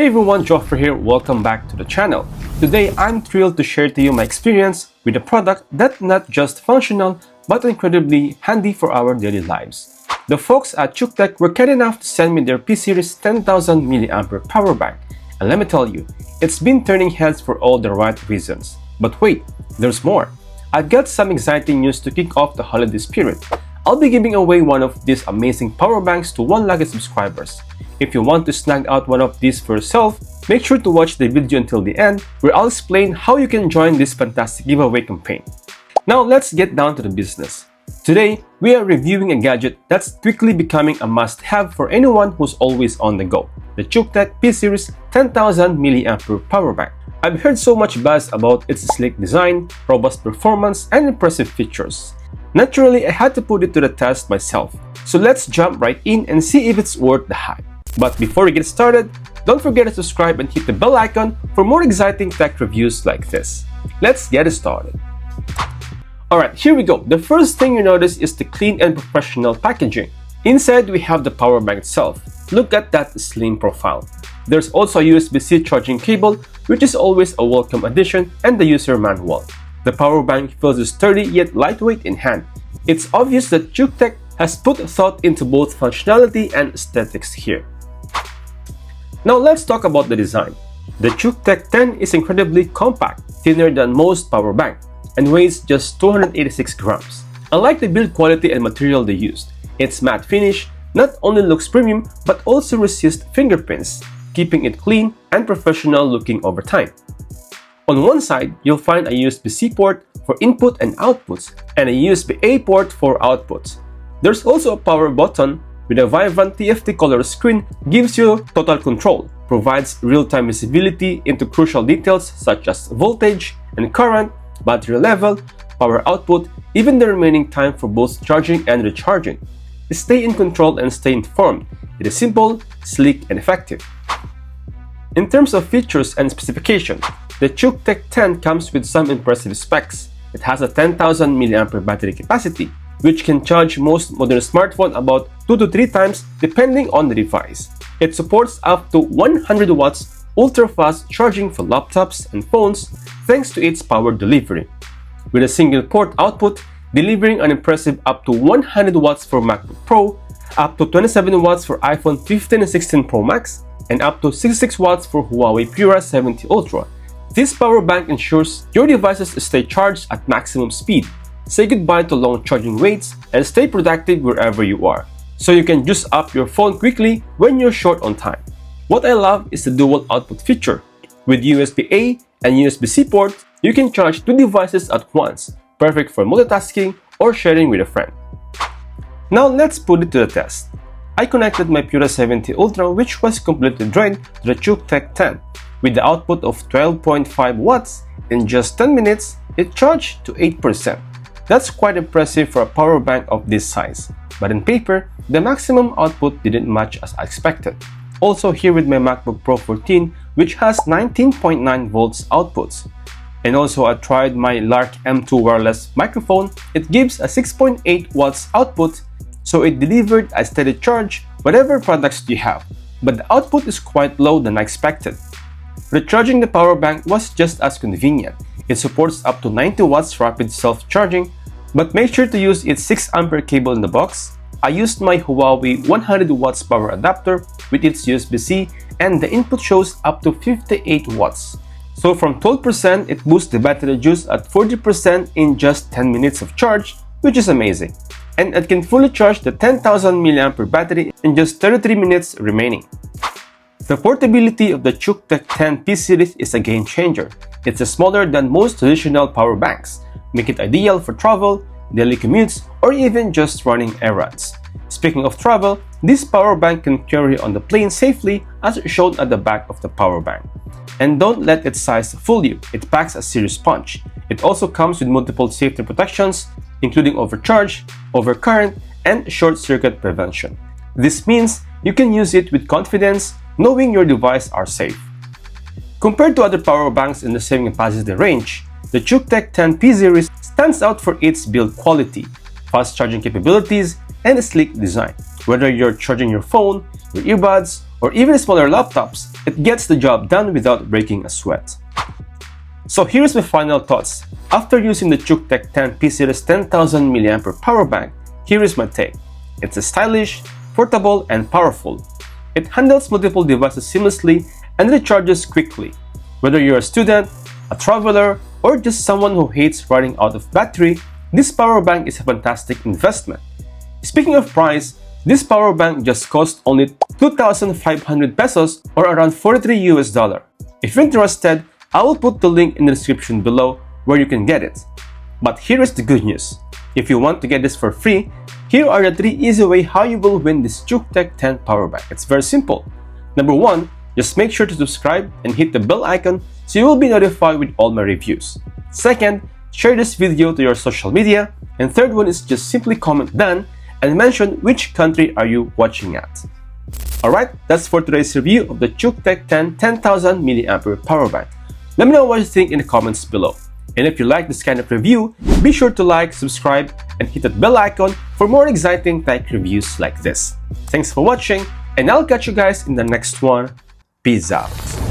Hey everyone, Joffrey here. Welcome back to the channel. Today, I'm thrilled to share to you my experience with a product that's not just functional, but incredibly handy for our daily lives. The folks at Cuktech were kind enough to send me their P-Series 10,000 mAh power bank. And let me tell you, it's been turning heads for all the right reasons. But wait, there's more. I've got some exciting news to kick off the holiday spirit. I'll be giving away one of these amazing power banks to 1 lakh subscribers. If you want to snag out one of these for yourself, make sure to watch the video until the end, where I'll explain how you can join this fantastic giveaway campaign. Now let's get down to the business. Today, we are reviewing a gadget that's quickly becoming a must-have for anyone who's always on the go, the Cuktech P-Series 10,000 mAh power bank. I've heard so much buzz about its sleek design, robust performance, and impressive features. Naturally, I had to put it to the test myself. So let's jump right in and see if it's worth the hype. But before we get started, don't forget to subscribe and hit the bell icon for more exciting tech reviews like this. Let's get started. Alright, here we go. The first thing you notice is the clean and professional packaging. Inside, we have the power bank itself. Look at that slim profile. There's also a USB-C charging cable, which is always a welcome addition, and the user manual. The power bank feels sturdy yet lightweight in hand. It's obvious that Cuktech has put thought into both functionality and aesthetics here. Now let's talk about the design. The Cuktech 10 is incredibly compact, thinner than most power bank, and weighs just 286 grams. I like the build quality and material they used. Its matte finish not only looks premium but also resists fingerprints, keeping it clean and professional looking over time. On one side, you'll find a USB-C port for input and outputs, and a USB-A port for outputs. There's also a power button with a vibrant TFT color screen gives you total control, provides real-time visibility into crucial details such as voltage and current, battery level, power output, even the remaining time for both charging and recharging. Stay in control and stay informed. It is simple, sleek, and effective. In terms of features and specification, the Cuktech 10 comes with some impressive specs. It has a 10,000 mAh battery capacity, which can charge most modern smartphones about 2 to 3 times depending on the device. It supports up to 100 watts ultra-fast charging for laptops and phones thanks to its power delivery, with a single port output delivering an impressive up to 100 watts for MacBook Pro, up to 27 watts for iPhone 15 and 16 Pro Max, and up to 66 watts for Huawei P70 Ultra. This power bank ensures your devices stay charged at maximum speed, say goodbye to long charging waits, and stay productive wherever you are, so you can juice up your phone quickly when you're short on time. What I love is the dual output feature. With USB-A and USB-C port, you can charge 2 devices at once, perfect for multitasking or sharing with a friend. Now let's put it to the test. I connected my P70 Ultra, which was completely drained, to the Cuktech 10. With the output of 12.5 watts, in just 10 minutes, it charged to 8%. That's quite impressive for a power bank of this size. But in paper, the maximum output didn't match as I expected. Also here with my MacBook Pro 14, which has 19.9 volts outputs. And also I tried my Lark M2 wireless microphone. It gives a 6.8 watts output, so it delivered a steady charge whatever products you have. But the output is quite low than I expected. Recharging the power bank was just as convenient. It supports up to 90 watts rapid self-charging, but make sure to use its 6 ampere cable in the box. I used my Huawei 100 watts power adapter with its USB-C, and the input shows up to 58 watts. So from 12%, it boosts the battery juice at 40% in just 10 minutes of charge, which is amazing. And it can fully charge the 10,000 mAh battery in just 33 minutes remaining. The portability of the Cuktech 10 P-Series is a game changer. It's smaller than most traditional power banks, making it ideal for travel, daily commutes, or even just running errands. Speaking of travel, this power bank can carry on the plane safely as shown at the back of the power bank. And don't let its size fool you, it packs a serious punch. It also comes with multiple safety protections, including overcharge, overcurrent, and short-circuit prevention. This means you can use it with confidence, knowing your device are safe. Compared to other power banks in the same capacity range, the Cuktech 10 P-Series stands out for its build quality, fast charging capabilities, and a sleek design. Whether you're charging your phone, your earbuds, or even smaller laptops, it gets the job done without breaking a sweat. So here's my final thoughts. After using the Cuktech 10P Series 10,000 mAh Powerbank, here is my take. It's stylish, portable, and powerful. It handles multiple devices seamlessly and recharges quickly. Whether you're a student, a traveler, or just someone who hates running out of battery, this power bank is a fantastic investment. Speaking of price, this power bank just cost only 2,500 pesos or around 43 US dollar. If you're interested, I will put the link in the description below where you can get it. But here is the good news. If you want to get this for free, here are the 3 easy ways how you will win this Cuktech 10 power bank. It's very simple. Number 1, just make sure to subscribe and hit the bell icon so you will be notified with all my reviews. Second, share this video to your social media. And third one is just simply comment done and mention which country are you watching at. Alright, that's for today's review of the Cuktech 10 10,000 mAh power bank. Let me know what you think in the comments below. And if you like this kind of review, be sure to like, subscribe, and hit that bell icon for more exciting tech reviews like this. Thanks for watching, and I'll catch you guys in the next one. Peace out.